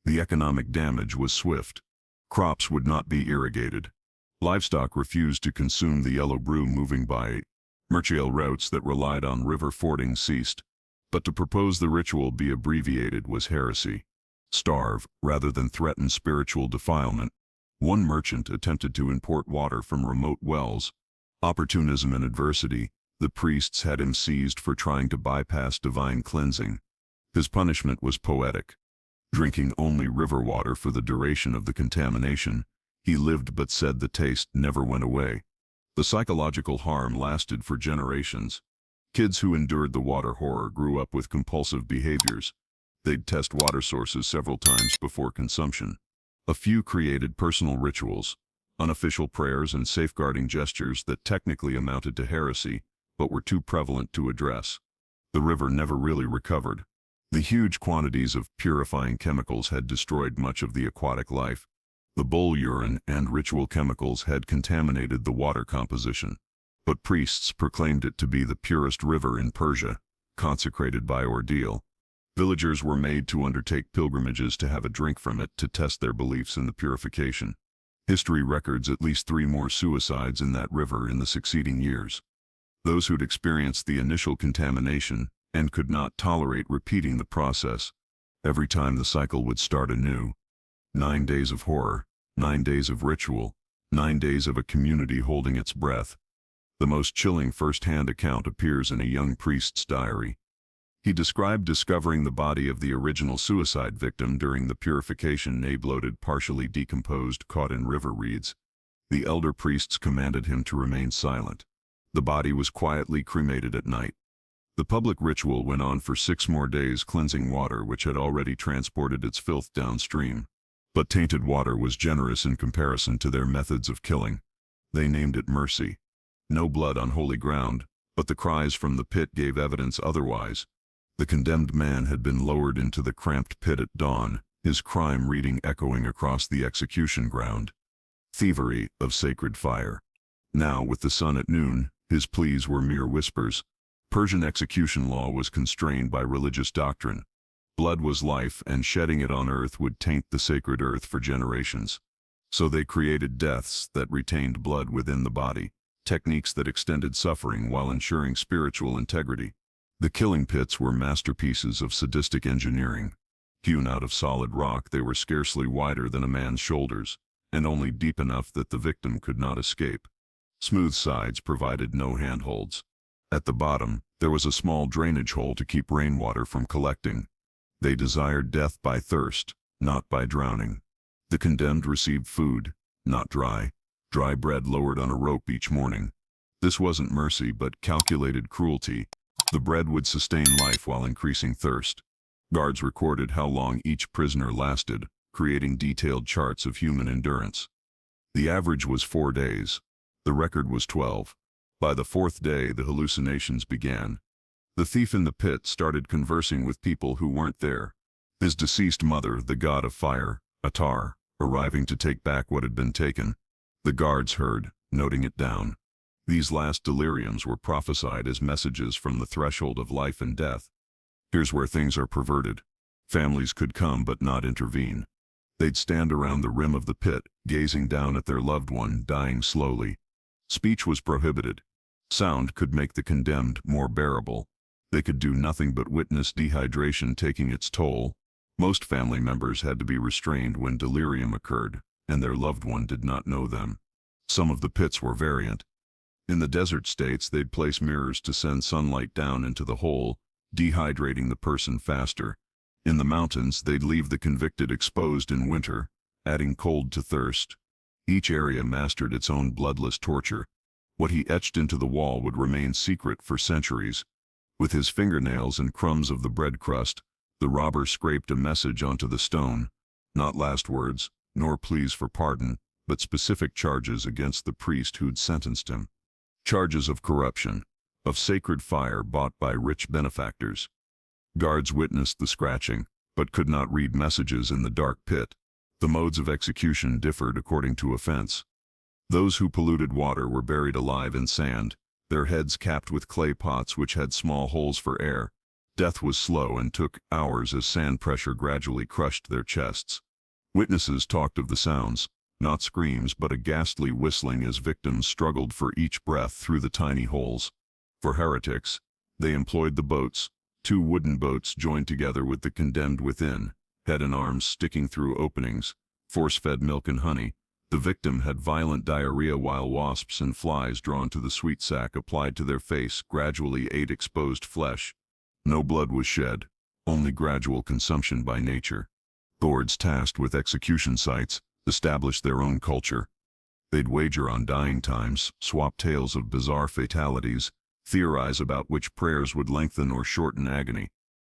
The economic damage was swift. Crops would not be irrigated. Livestock refused to consume the yellow brew moving by. Merchial routes that relied on river fording ceased. But to propose the ritual be abbreviated was heresy. Starve, rather than threaten spiritual defilement. One merchant attempted to import water from remote wells. Opportunism and adversity, the priests had him seized for trying to bypass divine cleansing. His punishment was poetic. Drinking only river water for the duration of the contamination, he lived but said the taste never went away. The psychological harm lasted for generations. Kids who endured the water horror grew up with compulsive behaviors. They'd test water sources several times before consumption. A few created personal rituals, unofficial prayers and safeguarding gestures that technically amounted to heresy, but were too prevalent to address. The river never really recovered. The huge quantities of purifying chemicals had destroyed much of the aquatic life. The bull urine and ritual chemicals had contaminated the water composition. But priests proclaimed it to be the purest river in Persia, consecrated by ordeal. Villagers were made to undertake pilgrimages to have a drink from it to test their beliefs in the purification. History records at least 3 more suicides in that river in the succeeding years. Those who'd experienced the initial contamination and could not tolerate repeating the process. Every time the cycle would start anew. 9 days of horror, 9 days of ritual, 9 days of a community holding its breath. The most chilling first-hand account appears in a young priest's diary. He described discovering the body of the original suicide victim during the purification, a bloated, partially decomposed, caught in river reeds. The elder priests commanded him to remain silent. The body was quietly cremated at night. The public ritual went on for 6 more days, cleansing water which had already transported its filth downstream. But tainted water was generous in comparison to their methods of killing. They named it mercy. No blood on holy ground, but the cries from the pit gave evidence otherwise. The condemned man had been lowered into the cramped pit at dawn, his crime reading echoing across the execution ground. Thievery of sacred fire. Now, with the sun at noon, his pleas were mere whispers. Persian execution law was constrained by religious doctrine. Blood was life, and shedding it on earth would taint the sacred earth for generations. So they created deaths that retained blood within the body, techniques that extended suffering while ensuring spiritual integrity. The killing pits were masterpieces of sadistic engineering. Hewn out of solid rock, they were scarcely wider than a man's shoulders, and only deep enough that the victim could not escape. Smooth sides provided no handholds. At the bottom, there was a small drainage hole to keep rainwater from collecting. They desired death by thirst, not by drowning. The condemned received food, not dry bread lowered on a rope each morning. This wasn't mercy but calculated cruelty. The bread would sustain life while increasing thirst. Guards recorded how long each prisoner lasted, creating detailed charts of human endurance. The average was 4 days. The record was 12. By the 4th day, the hallucinations began. The thief in the pit started conversing with people who weren't there. His deceased mother, the god of fire, Atar, arriving to take back what had been taken. The guards heard, noting it down. These last deliriums were prophesied as messages from the threshold of life and death. Here's where things are perverted. Families could come but not intervene. They'd stand around the rim of the pit, gazing down at their loved one dying slowly. Speech was prohibited. Sound could make the condemned more bearable. They could do nothing but witness dehydration taking its toll. Most family members had to be restrained when delirium occurred, and their loved one did not know them. Some of the pits were variant. In the desert states, they'd place mirrors to send sunlight down into the hole, dehydrating the person faster. In the mountains, they'd leave the convicted exposed in winter, adding cold to thirst. Each area mastered its own bloodless torture. What he etched into the wall would remain secret for centuries. With his fingernails and crumbs of the bread crust, the robber scraped a message onto the stone. Not last words, nor pleas for pardon, but specific charges against the priest who'd sentenced him. Charges of corruption, of sacred fire bought by rich benefactors. Guards witnessed the scratching, but could not read messages in the dark pit. The modes of execution differed according to offense. Those who polluted water were buried alive in sand, their heads capped with clay pots which had small holes for air. Death was slow and took hours as sand pressure gradually crushed their chests. Witnesses talked of the sounds, not screams but a ghastly whistling as victims struggled for each breath through the tiny holes. For heretics, they employed the boats, 2 wooden boats joined together with the condemned within, head and arms sticking through openings, force-fed milk and honey. The victim had violent diarrhea while wasps and flies drawn to the sweet sac applied to their face gradually ate exposed flesh. No blood was shed, only gradual consumption by nature. Lords tasked with execution sites established their own culture. They'd wager on dying times, swap tales of bizarre fatalities, theorize about which prayers would lengthen or shorten agony.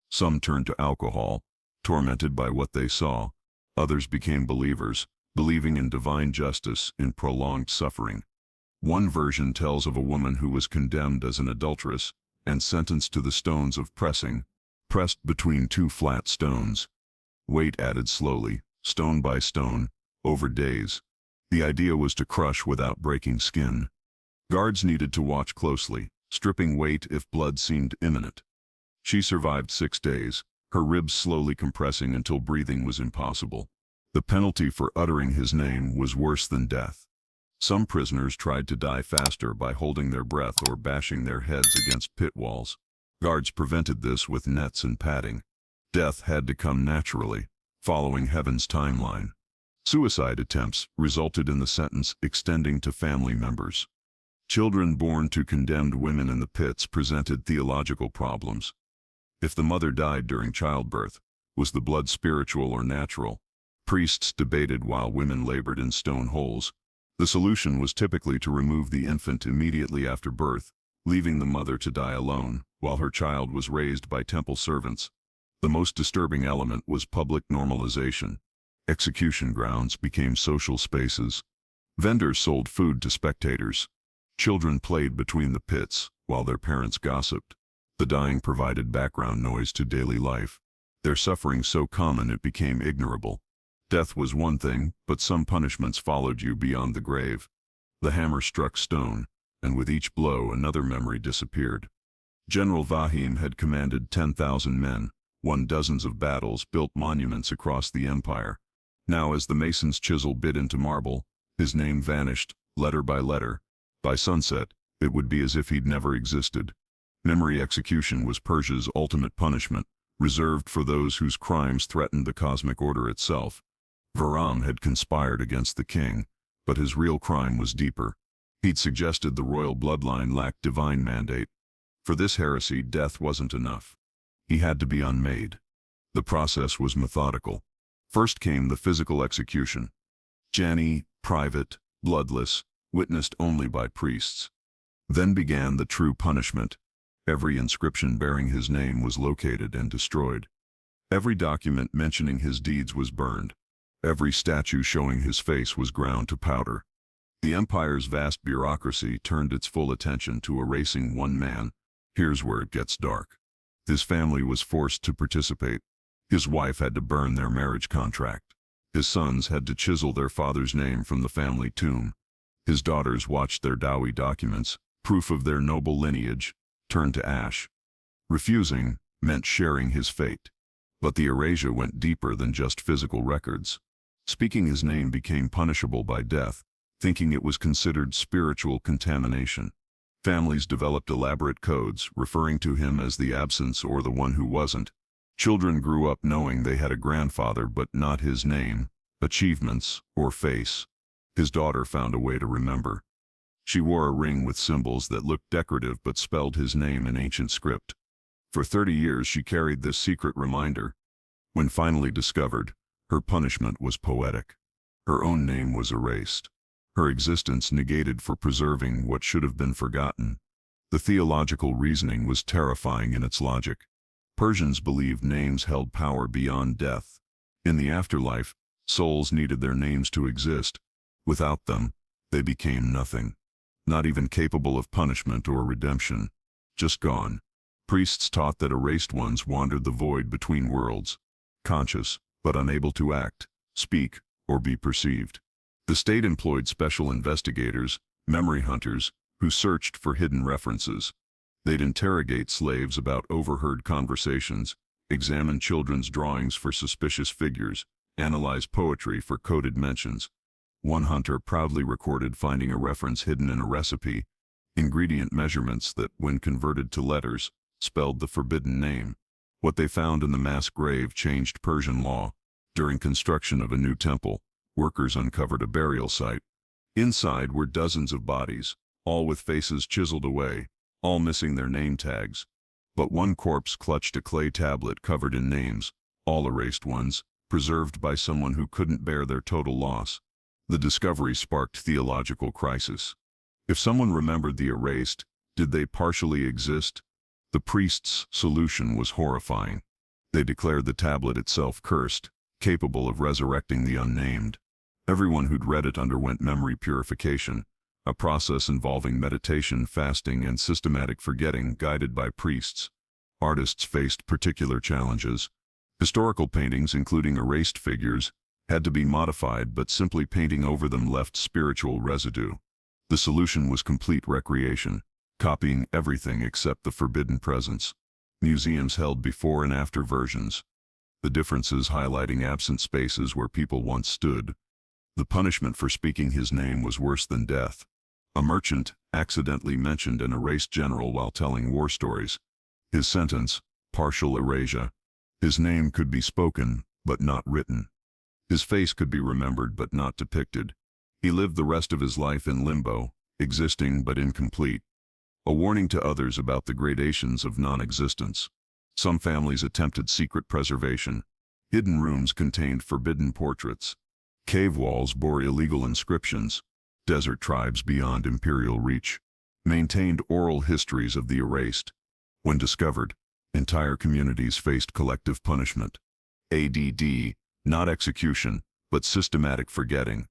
Some turned to alcohol, tormented by what they saw. Others became believers, believing in divine justice in prolonged suffering. One version tells of a woman who was condemned as an adulteress and sentenced to the stones of pressing, pressed between 2 flat stones. Weight added slowly, stone by stone, over days. The idea was to crush without breaking skin. Guards needed to watch closely, stripping weight if blood seemed imminent. She survived 6 days, her ribs slowly compressing until breathing was impossible. The penalty for uttering his name was worse than death. Some prisoners tried to die faster by holding their breath or bashing their heads against pit walls. Guards prevented this with nets and padding. Death had to come naturally, following heaven's timeline. Suicide attempts resulted in the sentence extending to family members. Children born to condemned women in the pits presented theological problems. If the mother died during childbirth, was the blood spiritual or natural? Priests debated while women labored in stone holes. The solution was typically to remove the infant immediately after birth, leaving the mother to die alone, while her child was raised by temple servants. The most disturbing element was public normalization. Execution grounds became social spaces. Vendors sold food to spectators. Children played between the pits, while their parents gossiped. The dying provided background noise to daily life. Their suffering so common it became ignorable. Death was one thing, but some punishments followed you beyond the grave. The hammer struck stone, and with each blow another memory disappeared. General Vahim had commanded 10,000 men, won dozens of battles, built monuments across the empire. Now as the mason's chisel bit into marble, his name vanished, letter by letter. By sunset, it would be as if he'd never existed. Memory execution was Persia's ultimate punishment, reserved for those whose crimes threatened the cosmic order itself. Bahram had conspired against the king, but his real crime was deeper. He'd suggested the royal bloodline lacked divine mandate. For this heresy, death wasn't enough. He had to be unmade. The process was methodical. First came the physical execution. Jani, private, bloodless, witnessed only by priests. Then began the true punishment. Every inscription bearing his name was located and destroyed. Every document mentioning his deeds was burned. Every statue showing his face was ground to powder. The empire's vast bureaucracy turned its full attention to erasing one man. Here's where it gets dark. His family was forced to participate. His wife had to burn their marriage contract. His sons had to chisel their father's name from the family tomb. His daughters watched their dowry documents, proof of their noble lineage, turn to ash. Refusing meant sharing his fate. But the erasure went deeper than just physical records. Speaking his name became punishable by death, thinking it was considered spiritual contamination. Families developed elaborate codes, referring to him as the absence or the one who wasn't. Children grew up knowing they had a grandfather but not his name, achievements, or face. His daughter found a way to remember. She wore a ring with symbols that looked decorative but spelled his name in ancient script. For 30 years she carried this secret reminder. When finally discovered, her punishment was poetic. Her own name was erased. Her existence negated for preserving what should have been forgotten. The theological reasoning was terrifying in its logic. Persians believed names held power beyond death. In the afterlife, souls needed their names to exist. Without them, they became nothing. Not even capable of punishment or redemption. Just gone. Priests taught that erased ones wandered the void between worlds, conscious, but unable to act, speak, or be perceived. The state employed special investigators, memory hunters, who searched for hidden references. They'd interrogate slaves about overheard conversations, examine children's drawings for suspicious figures, analyze poetry for coded mentions. One hunter proudly recorded finding a reference hidden in a recipe, ingredient measurements that, when converted to letters, spelled the forbidden name. What they found in the mass grave changed Persian law. During construction of a new temple, workers uncovered a burial site. Inside were dozens of bodies, all with faces chiseled away, all missing their name tags. But one corpse clutched a clay tablet covered in names, all erased ones, preserved by someone who couldn't bear their total loss. The discovery sparked theological crisis. If someone remembered the erased, did they partially exist? The priests' solution was horrifying. They declared the tablet itself cursed, capable of resurrecting the unnamed. Everyone who'd read it underwent memory purification, a process involving meditation, fasting, and systematic forgetting guided by priests. Artists faced particular challenges. Historical paintings, including erased figures, had to be modified, but simply painting over them left spiritual residue. The solution was complete recreation, copying everything except the forbidden presence. Museums held before and after versions, the differences highlighting absent spaces where people once stood. The punishment for speaking his name was worse than death. A merchant accidentally mentioned an erased general while telling war stories. His sentence, partial erasure. His name could be spoken, but not written. His face could be remembered but not depicted. He lived the rest of his life in limbo, existing but incomplete. A warning to others about the gradations of non-existence. Some families attempted secret preservation. Hidden rooms contained forbidden portraits. Cave walls bore illegal inscriptions. Desert tribes beyond imperial reach maintained oral histories of the erased. When discovered, entire communities faced collective punishment. ADD, not execution, but systematic forgetting.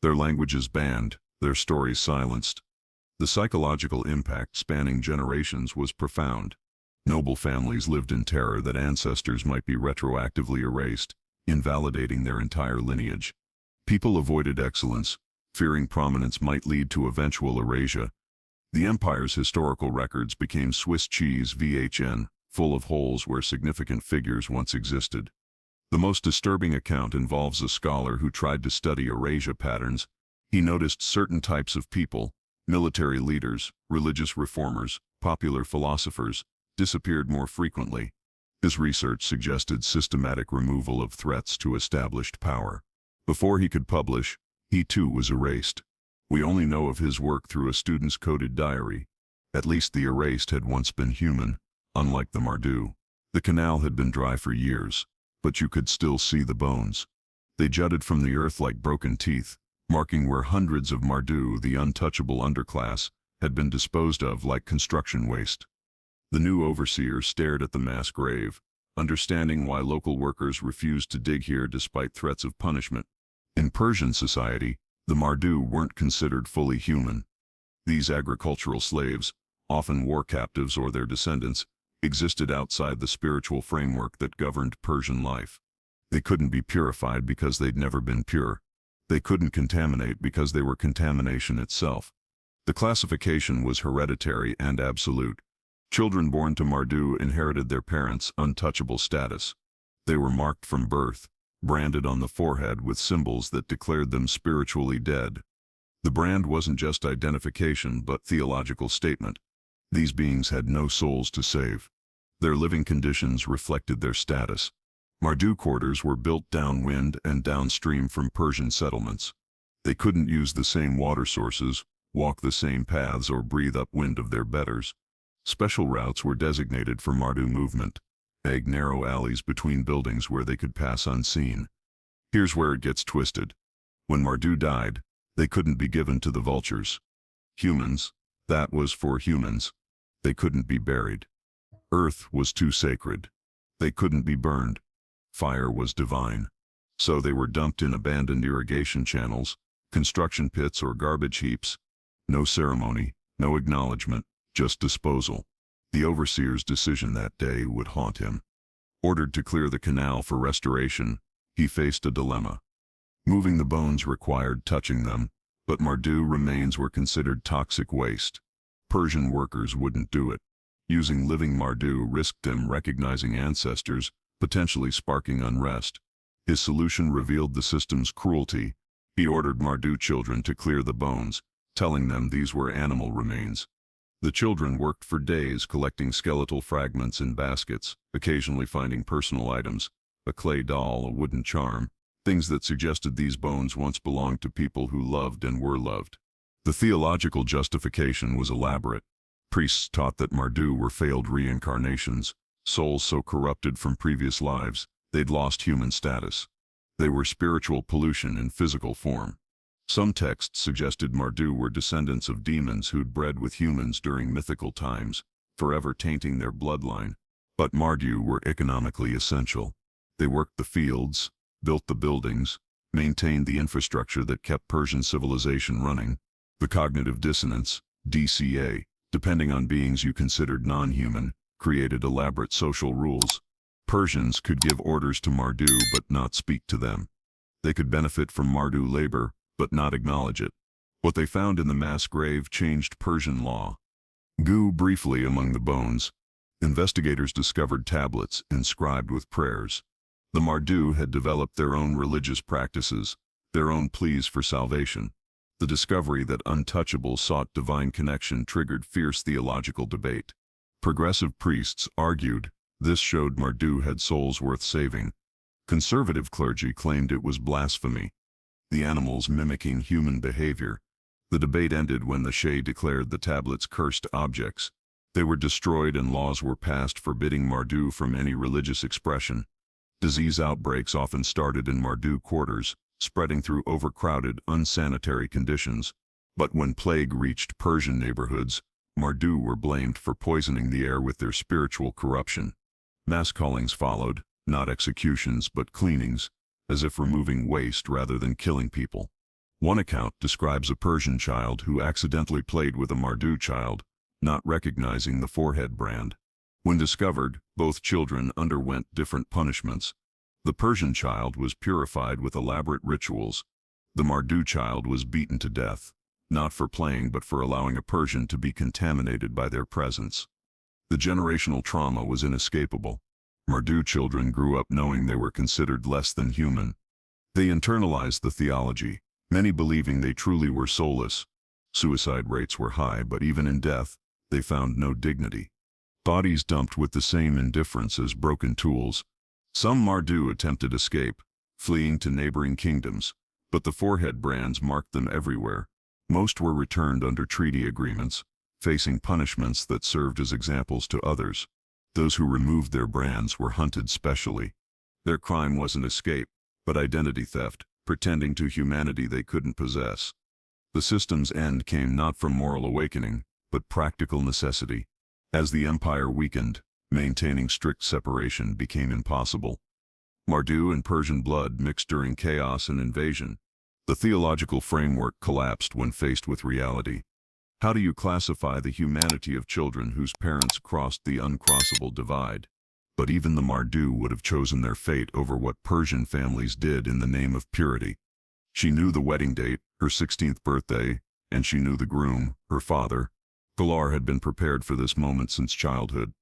Their languages banned, their stories silenced. The psychological impact spanning generations was profound. Noble families lived in terror that ancestors might be retroactively erased, invalidating their entire lineage. People avoided excellence, fearing prominence might lead to eventual erasure. The empire's historical records became Swiss cheese VHN, full of holes where significant figures once existed. The most disturbing account involves a scholar who tried to study erasure patterns. He noticed certain types of people, military leaders, religious reformers, popular philosophers, disappeared more frequently. His research suggested systematic removal of threats to established power. Before he could publish, he too was erased. We only know of his work through a student's coded diary. At least the erased had once been human, unlike the Mardu. The canal had been dry for years, but you could still see the bones. They jutted from the earth like broken teeth, marking where hundreds of Mardu, the untouchable underclass, had been disposed of like construction waste. The new overseer stared at the mass grave, understanding why local workers refused to dig here despite threats of punishment. In Persian society, the Mardu weren't considered fully human. These agricultural slaves, often war captives or their descendants, existed outside the spiritual framework that governed Persian life. They couldn't be purified because they'd never been pure. They couldn't contaminate because they were contamination itself. The classification was hereditary and absolute. Children born to Mardu inherited their parents' untouchable status. They were marked from birth, branded on the forehead with symbols that declared them spiritually dead. The brand wasn't just identification but theological statement. These beings had no souls to save. Their living conditions reflected their status. Mardu quarters were built downwind and downstream from Persian settlements. They couldn't use the same water sources, walk the same paths, or breathe upwind of their betters. Special routes were designated for Mardu movement, narrow alleys between buildings where they could pass unseen. Here's where it gets twisted. When Mardu died, they couldn't be given to the vultures. Humans, that was for humans. They couldn't be buried. Earth was too sacred. They couldn't be burned. Fire was divine. So they were dumped in abandoned irrigation channels, construction pits, or garbage heaps. No ceremony, no acknowledgement, just disposal. The overseer's decision that day would haunt him. Ordered to clear the canal for restoration, he faced a dilemma. Moving the bones required touching them, but Mardu remains were considered toxic waste. Persian workers wouldn't do it. Using living Mardu risked him recognizing ancestors, potentially sparking unrest. His solution revealed the system's cruelty. He ordered Mardu children to clear the bones, telling them these were animal remains. The children worked for days collecting skeletal fragments in baskets, occasionally finding personal items, a clay doll, a wooden charm, things that suggested these bones once belonged to people who loved and were loved. The theological justification was elaborate. Priests taught that Mardu were failed reincarnations, souls so corrupted from previous lives, they'd lost human status. They were spiritual pollution in physical form. Some texts suggested Mardu were descendants of demons who'd bred with humans during mythical times, forever tainting their bloodline. But Mardu were economically essential. They worked the fields, built the buildings, maintained the infrastructure that kept Persian civilization running. The cognitive dissonance, DCA, depending on beings you considered non-human, created elaborate social rules. Persians could give orders to Mardu but not speak to them. They could benefit from Mardu labor, but not acknowledge it. What they found in the mass grave changed Persian law. Briefly among the bones, investigators discovered tablets inscribed with prayers. The Mardu had developed their own religious practices, their own pleas for salvation. The discovery that untouchables sought divine connection triggered fierce theological debate. Progressive priests argued this showed Mardu had souls worth saving. Conservative clergy claimed it was blasphemy. The animals mimicking human behavior. The debate ended when the Shah declared the tablets cursed objects. They were destroyed and laws were passed forbidding Mardu from any religious expression. Disease outbreaks often started in Mardu quarters, spreading through overcrowded, unsanitary conditions. But when plague reached Persian neighborhoods, Mardu were blamed for poisoning the air with their spiritual corruption. Mass callings followed, not executions but cleanings, as if removing waste rather than killing people. One account describes a Persian child who accidentally played with a Mardu child, not recognizing the forehead brand. When discovered, both children underwent different punishments. The Persian child was purified with elaborate rituals. The Mardu child was beaten to death, not for playing but for allowing a Persian to be contaminated by their presence. The generational trauma was inescapable. Mardu children grew up knowing they were considered less than human. They internalized the theology, many believing they truly were soulless. Suicide rates were high, but even in death, they found no dignity. Bodies dumped with the same indifference as broken tools. Some Mardu attempted escape, fleeing to neighboring kingdoms, but the forehead brands marked them everywhere. Most were returned under treaty agreements, facing punishments that served as examples to others. Those who removed their brands were hunted specially. Their crime wasn't escape, but identity theft, pretending to humanity they couldn't possess. The system's end came not from moral awakening, but practical necessity. As the empire weakened, maintaining strict separation became impossible. Mardu and Persian blood mixed during chaos and invasion. The theological framework collapsed when faced with reality. How do you classify the humanity of children whose parents crossed the uncrossable divide? But even the Mardu would have chosen their fate over what Persian families did in the name of purity. She knew the wedding date, her 16th birthday, and she knew the groom, her father. Galar had been prepared for this moment since childhood.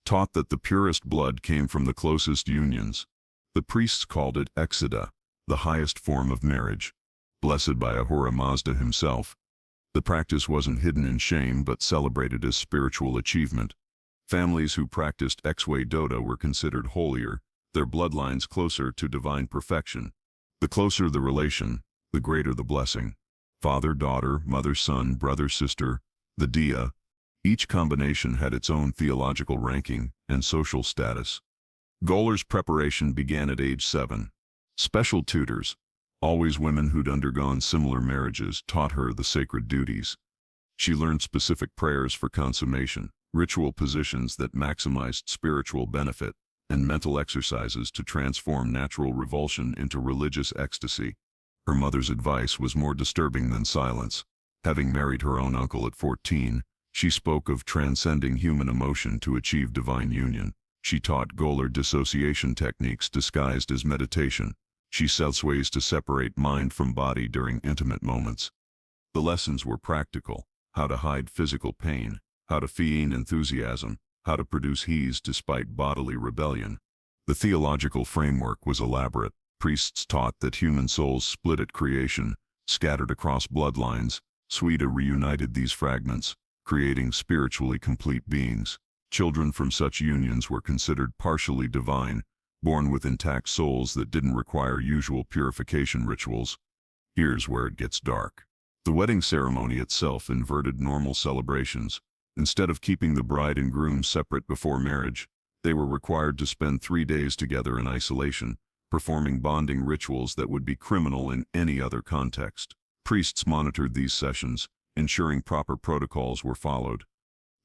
Taught that the purest blood came from the closest unions. The priests called it Exida, the highest form of marriage, blessed by Ahura Mazda himself. The practice wasn't hidden in shame but celebrated as spiritual achievement. Families who practiced Xwe Doda were considered holier, their bloodlines closer to divine perfection. The closer the relation, the greater the blessing. Father, daughter, mother, son, brother, sister, the Dia. Each combination had its own theological ranking and social status. Galar's preparation began at age 7. Special tutors, always women who'd undergone similar marriages, taught her the sacred duties. She learned specific prayers for consummation, ritual positions that maximized spiritual benefit, and mental exercises to transform natural revulsion into religious ecstasy. Her mother's advice was more disturbing than silence. Having married her own uncle at 14, she spoke of transcending human emotion to achieve divine union. She taught Galar dissociation techniques disguised as meditation. She sells ways to separate mind from body during intimate moments. The lessons were practical: how to hide physical pain, how to feign enthusiasm, how to produce he's despite bodily rebellion. The theological framework was elaborate. Priests taught that human souls split at creation, scattered across bloodlines. Sweta reunited these fragments, creating spiritually complete beings. Children from such unions were considered partially divine, born with intact souls that didn't require usual purification rituals. Here's where it gets dark. The wedding ceremony itself inverted normal celebrations. Instead of keeping the bride and groom separate before marriage, they were required to spend 3 days together in isolation, performing bonding rituals that would be criminal in any other context. Priests monitored these sessions, ensuring proper protocols were followed.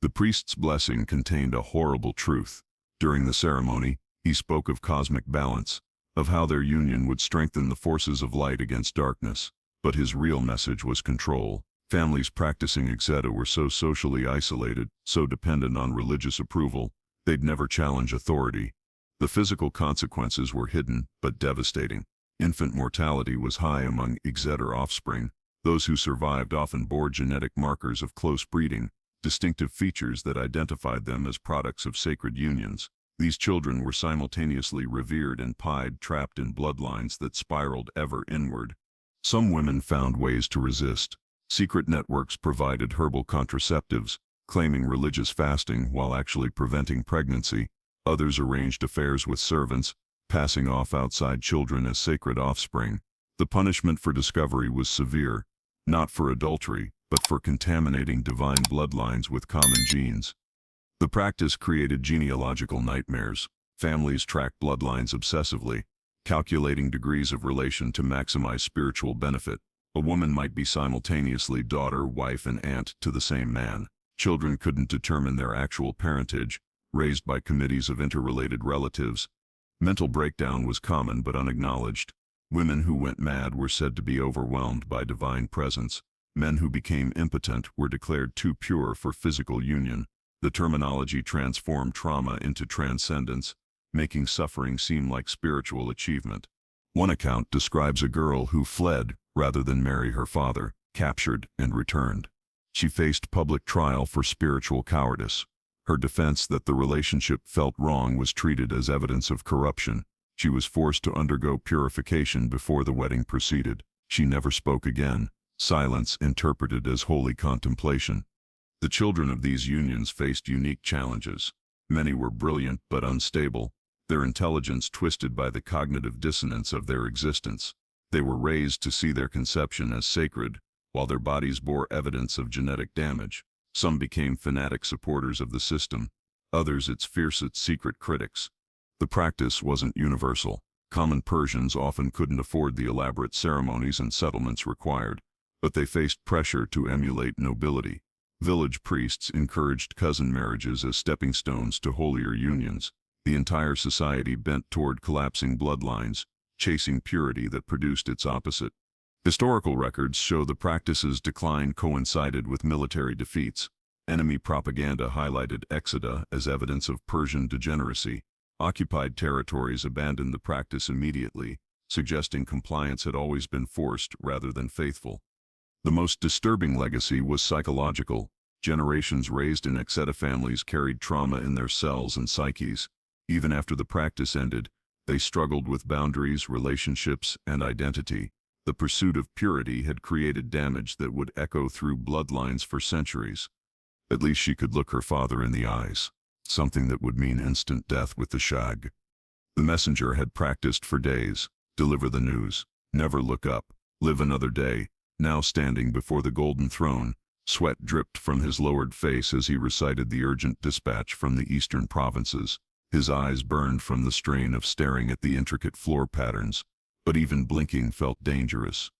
The priest's blessing contained a horrible truth. During the ceremony, he spoke of cosmic balance, of how their union would strengthen the forces of light against darkness. But his real message was control. Families practicing Exeta were so socially isolated, so dependent on religious approval, they'd never challenge authority. The physical consequences were hidden, but devastating. Infant mortality was high among Exeter offspring. Those who survived often bore genetic markers of close breeding, distinctive features that identified them as products of sacred unions. These children were simultaneously revered and pied, trapped in bloodlines that spiraled ever inward. Some women found ways to resist. Secret networks provided herbal contraceptives, claiming religious fasting while actually preventing pregnancy. Others arranged affairs with servants, passing off outside children as sacred offspring. The punishment for discovery was severe, not for adultery, but for contaminating divine bloodlines with common genes. The practice created genealogical nightmares. Families tracked bloodlines obsessively, calculating degrees of relation to maximize spiritual benefit. A woman might be simultaneously daughter, wife, and aunt to the same man. Children couldn't determine their actual parentage, raised by committees of interrelated relatives. Mental breakdown was common but unacknowledged. Women who went mad were said to be overwhelmed by divine presence. Men who became impotent were declared too pure for physical union. The terminology transformed trauma into transcendence, making suffering seem like spiritual achievement. One account describes a girl who fled rather than marry her father, captured and returned. She faced public trial for spiritual cowardice. Her defense that the relationship felt wrong was treated as evidence of corruption. She was forced to undergo purification before the wedding proceeded. She never spoke again, silence interpreted as holy contemplation. The children of these unions faced unique challenges. Many were brilliant but unstable, their intelligence twisted by the cognitive dissonance of their existence. They were raised to see their conception as sacred, while their bodies bore evidence of genetic damage. Some became fanatic supporters of the system, others its fiercest secret critics. The practice wasn't universal. Common Persians often couldn't afford the elaborate ceremonies and settlements required, but they faced pressure to emulate nobility. Village priests encouraged cousin marriages as stepping stones to holier unions. The entire society bent toward collapsing bloodlines, chasing purity that produced its opposite. Historical records show the practice's decline coincided with military defeats. Enemy propaganda highlighted Exeta as evidence of Persian degeneracy. Occupied territories abandoned the practice immediately, suggesting compliance had always been forced rather than faithful. The most disturbing legacy was psychological. Generations raised in Exeta families carried trauma in their cells and psyches. Even after the practice ended, they struggled with boundaries, relationships, and identity. The pursuit of purity had created damage that would echo through bloodlines for centuries. At least she could look her father in the eyes, something that would mean instant death with the shag. The messenger had practiced for days. Deliver the news. Never look up. Live another day. Now standing before the golden throne, sweat dripped from his lowered face as he recited the urgent dispatch from the eastern provinces. His eyes burned from the strain of staring at the intricate floor patterns, but even blinking felt dangerous.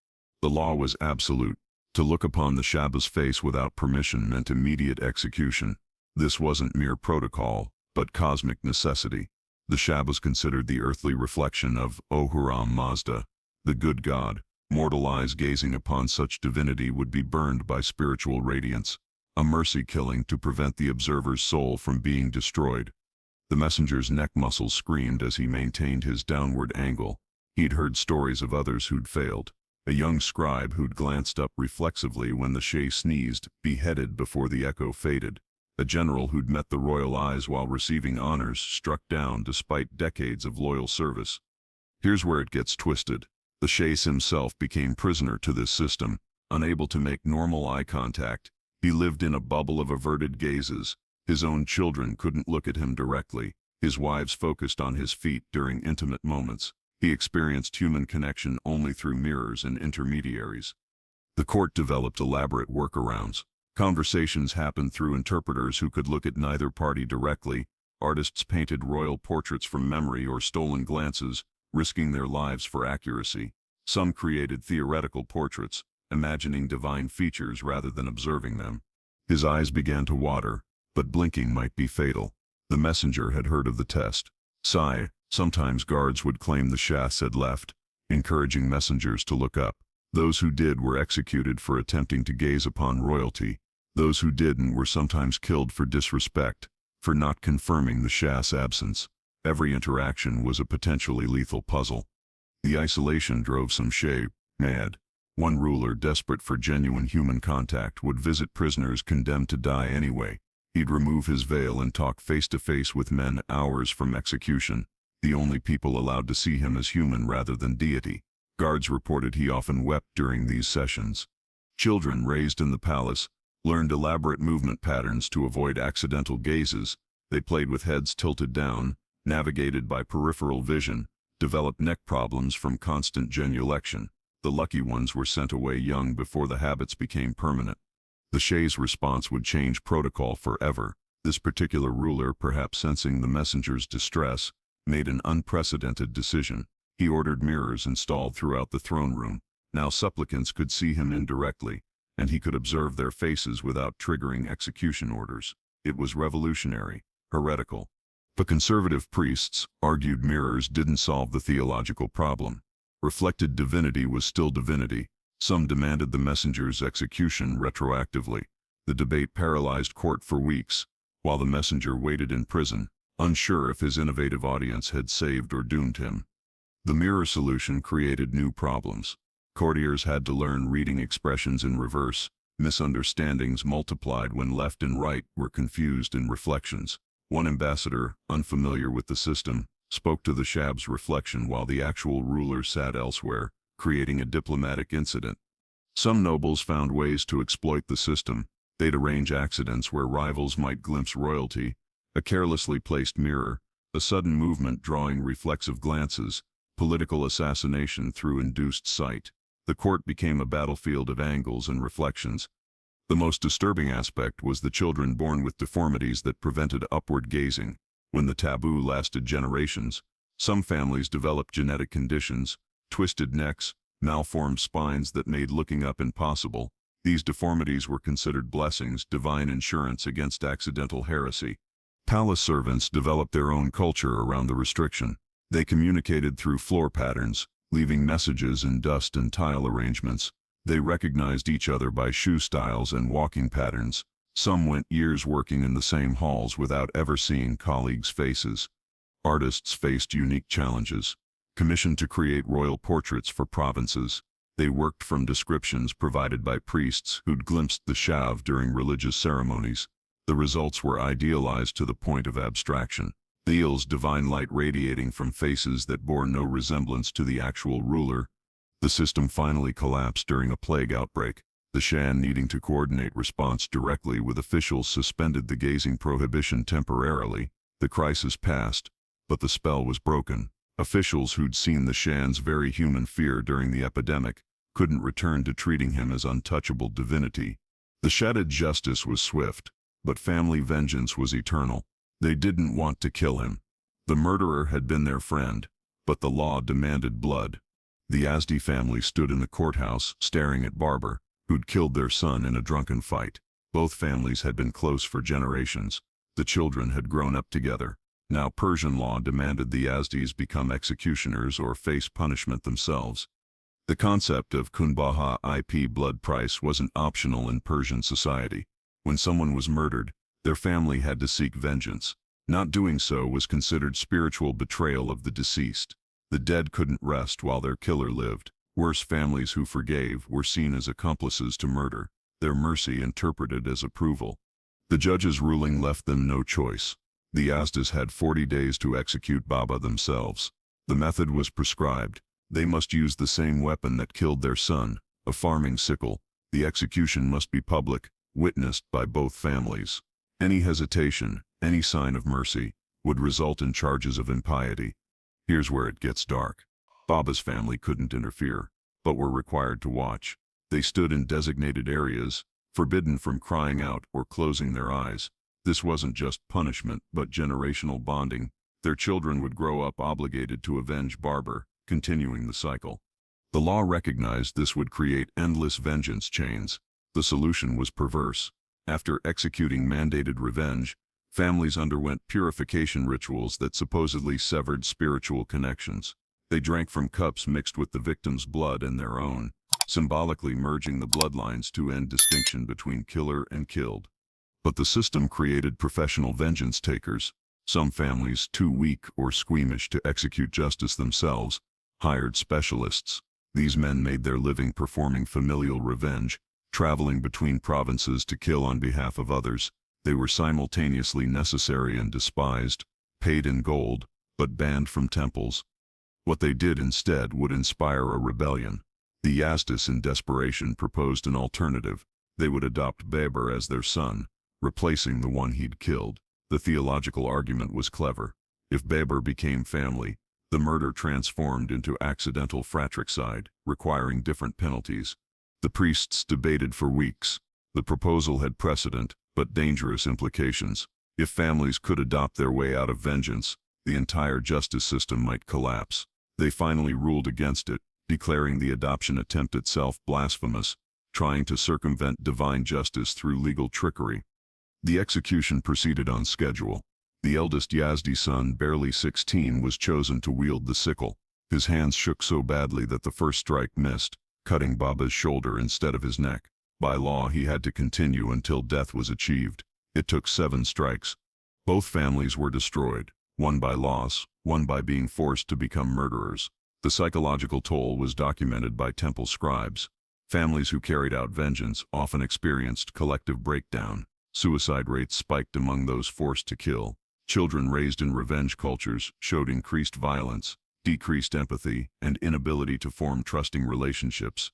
The law was absolute. To look upon the Shaba's face without permission meant immediate execution. This wasn't mere protocol, but cosmic necessity. The Shabas considered the earthly reflection of Ahura Mazda, the good god. Mortal eyes gazing upon such divinity would be burned by spiritual radiance, a mercy killing to prevent the observer's soul from being destroyed. The messenger's neck muscles screamed as he maintained his downward angle. He'd heard stories of others who'd failed. A young scribe who'd glanced up reflexively when the Shah sneezed, beheaded before the echo faded. A general who'd met the royal eyes while receiving honors struck down despite decades of loyal service. Here's where it gets twisted. The Shais himself became prisoner to this system, unable to make normal eye contact. He lived in a bubble of averted gazes. His own children couldn't look at him directly. His wives focused on his feet during intimate moments. He experienced human connection only through mirrors and intermediaries. The court developed elaborate workarounds. Conversations happened through interpreters who could look at neither party directly. Artists painted royal portraits from memory or stolen glances, risking their lives for accuracy. Some created theoretical portraits, imagining divine features rather than observing them. His eyes began to water, but blinking might be fatal. The messenger had heard of the test. Sometimes guards would claim the Shahs had left, encouraging messengers to look up. Those who did were executed for attempting to gaze upon royalty. Those who didn't were sometimes killed for disrespect, for not confirming the Shah's absence. Every interaction was a potentially lethal puzzle. The isolation drove some Shah mad. One ruler, desperate for genuine human contact, would visit prisoners condemned to die anyway. He'd remove his veil and talk face-to-face with men hours from execution, the only people allowed to see him as human rather than deity. Guards reported he often wept during these sessions. Children raised in the palace learned elaborate movement patterns to avoid accidental gazes. They played with heads tilted down, navigated by peripheral vision, developed neck problems from constant genuflection. The lucky ones were sent away young before the habits became permanent. The Shah's response would change protocol forever. This particular ruler, perhaps sensing the messenger's distress, made an unprecedented decision. He ordered mirrors installed throughout the throne room. Now supplicants could see him indirectly, and he could observe their faces without triggering execution orders. It was revolutionary, heretical. But conservative priests argued mirrors didn't solve the theological problem. Reflected divinity was still divinity. Some demanded the messenger's execution retroactively. The debate paralyzed court for weeks, while the messenger waited in prison, unsure if his innovative audience had saved or doomed him. The mirror solution created new problems. Courtiers had to learn reading expressions in reverse. Misunderstandings multiplied when left and right were confused in reflections. One ambassador, unfamiliar with the system, spoke to the Shah's reflection while the actual ruler sat elsewhere, creating a diplomatic incident. Some nobles found ways to exploit the system. They'd arrange accidents where rivals might glimpse royalty, a carelessly placed mirror, a sudden movement drawing reflexive glances, political assassination through induced sight. The court became a battlefield of angles and reflections. The most disturbing aspect was the children born with deformities that prevented upward gazing. When the taboo lasted generations, some families developed genetic conditions, twisted necks, malformed spines that made looking up impossible. These deformities were considered blessings, divine insurance against accidental heresy. Palace servants developed their own culture around the restriction. They communicated through floor patterns, leaving messages in dust and tile arrangements. They recognized each other by shoe styles and walking patterns. Some went years working in the same halls without ever seeing colleagues' faces. Artists faced unique challenges. Commissioned to create royal portraits for provinces, they worked from descriptions provided by priests who'd glimpsed the Shah during religious ceremonies. The results were idealized to the point of abstraction. Theil's divine light radiating from faces that bore no resemblance to the actual ruler. The system finally collapsed during a plague outbreak. The Shah, needing to coordinate response directly with officials, suspended the gazing prohibition temporarily. The crisis passed, but the spell was broken. Officials who'd seen the Shah's very human fear during the epidemic couldn't return to treating him as untouchable divinity. The Shah's justice was swift, but family vengeance was eternal. They didn't want to kill him. The murderer had been their friend, but the law demanded blood. The Yazdi family stood in the courthouse, staring at Barber, who'd killed their son in a drunken fight. Both families had been close for generations. The children had grown up together. Now Persian law demanded the Yazdis become executioners or face punishment themselves. The concept of Kunbaha ip blood price wasn't optional in Persian society. When someone was murdered, their family had to seek vengeance. Not doing so was considered spiritual betrayal of the deceased. The dead couldn't rest while their killer lived. Worse, families who forgave were seen as accomplices to murder, their mercy interpreted as approval. The judge's ruling left them no choice. The Yazdis had 40 days to execute Baba themselves. The method was prescribed. They must use the same weapon that killed their son, a farming sickle. The execution must be public, witnessed by both families. Any hesitation, any sign of mercy, would result in charges of impiety. Here's where it gets dark. Baba's family couldn't interfere, but were required to watch. They stood in designated areas, forbidden from crying out or closing their eyes. This wasn't just punishment, but generational bonding. Their children would grow up obligated to avenge Barber, continuing the cycle. The law recognized this would create endless vengeance chains. The solution was perverse. After executing mandated revenge, families underwent purification rituals that supposedly severed spiritual connections. They drank from cups mixed with the victim's blood and their own, symbolically merging the bloodlines to end distinction between killer and killed. But the system created professional vengeance takers. Some families, too weak or squeamish to execute justice themselves, hired specialists. These men made their living performing familial revenge, traveling between provinces to kill on behalf of others. They were simultaneously necessary and despised, paid in gold, but banned from temples. What they did instead would inspire a rebellion. The Yazdis in desperation proposed an alternative. They would adopt Baber as their son, replacing the one he'd killed. The theological argument was clever. If Baber became family, the murder transformed into accidental fratricide, requiring different penalties. The priests debated for weeks. The proposal had precedent, but dangerous implications. If families could adopt their way out of vengeance, the entire justice system might collapse. They finally ruled against it, declaring the adoption attempt itself blasphemous, trying to circumvent divine justice through legal trickery. The execution proceeded on schedule. The eldest Yazdi son, barely 16, was chosen to wield the sickle. His hands shook so badly that the first strike missed, cutting Baba's shoulder instead of his neck. By law, he had to continue until death was achieved. It took 7 strikes. Both families were destroyed, one by loss, one by being forced to become murderers. The psychological toll was documented by temple scribes. Families who carried out vengeance often experienced collective breakdown. Suicide rates spiked among those forced to kill. Children raised in revenge cultures showed increased violence, decreased empathy, and inability to form trusting relationships.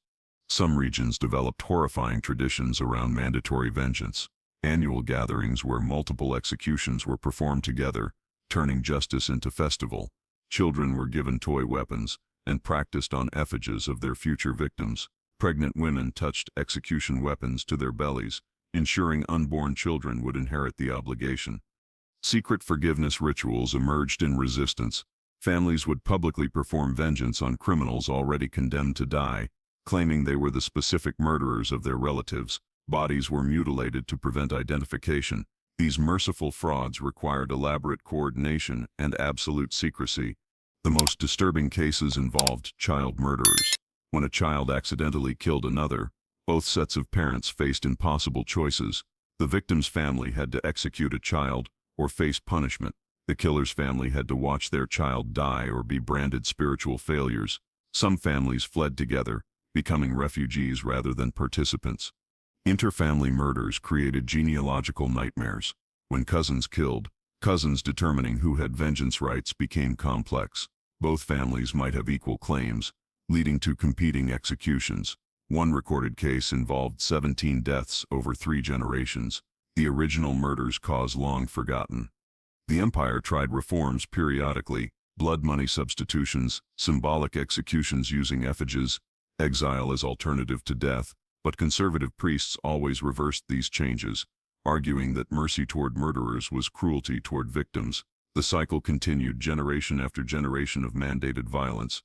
Some regions developed horrifying traditions around mandatory vengeance. Annual gatherings where multiple executions were performed together, turning justice into festival. Children were given toy weapons and practiced on effigies of their future victims. Pregnant women touched execution weapons to their bellies, ensuring unborn children would inherit the obligation. Secret forgiveness rituals emerged in resistance. Families would publicly perform vengeance on criminals already condemned to die, claiming they were the specific murderers of their relatives. Bodies were mutilated to prevent identification. These merciful frauds required elaborate coordination and absolute secrecy. The most disturbing cases involved child murderers. When a child accidentally killed another, both sets of parents faced impossible choices. The victim's family had to execute a child or face punishment. The killer's family had to watch their child die or be branded spiritual failures. Some families fled together, becoming refugees rather than participants. Interfamily murders created genealogical nightmares. When cousins killed, cousins determining who had vengeance rights became complex. Both families might have equal claims, leading to competing executions. One recorded case involved 17 deaths over 3 generations. The original murders cause long forgotten. The empire tried reforms periodically: blood money substitutions, symbolic executions using effigies, exile as alternative to death. But conservative priests always reversed these changes, arguing that mercy toward murderers was cruelty toward victims. The cycle continued generation after generation of mandated violence.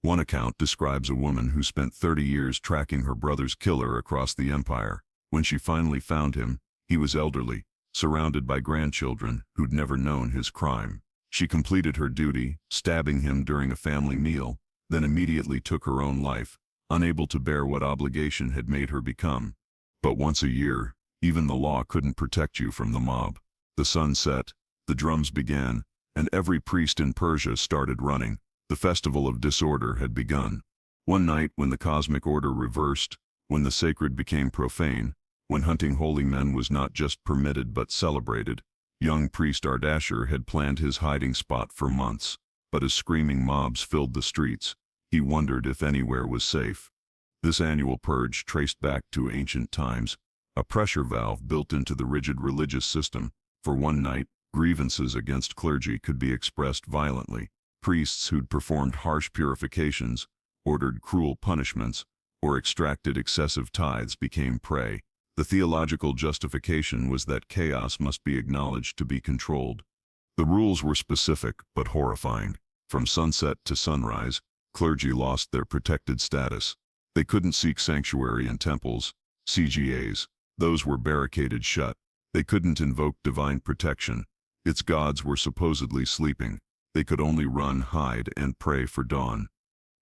One account describes a woman who spent 30 years tracking her brother's killer across the empire. When she finally found him, he was elderly, surrounded by grandchildren who'd never known his crime. She completed her duty, stabbing him during a family meal, then immediately took her own life, unable to bear what obligation had made her become. But once a year, even the law couldn't protect you from the mob. The sun set, the drums began, and every priest in Persia started running. The festival of disorder had begun. One night, when the cosmic order reversed, when the sacred became profane, when hunting holy men was not just permitted but celebrated. Young priest Ardashir had planned his hiding spot for months, but as screaming mobs filled the streets, he wondered if anywhere was safe. This annual purge traced back to ancient times, a pressure valve built into the rigid religious system. For one night, grievances against clergy could be expressed violently. Priests who'd performed harsh purifications, ordered cruel punishments, or extracted excessive tithes became prey. The theological justification was that chaos must be acknowledged to be controlled. The rules were specific but horrifying. From sunset to sunrise, clergy lost their protected status. They couldn't seek sanctuary in temples, CGAs. Those were barricaded shut. They couldn't invoke divine protection. Its gods were supposedly sleeping. They could only run, hide, and pray for dawn.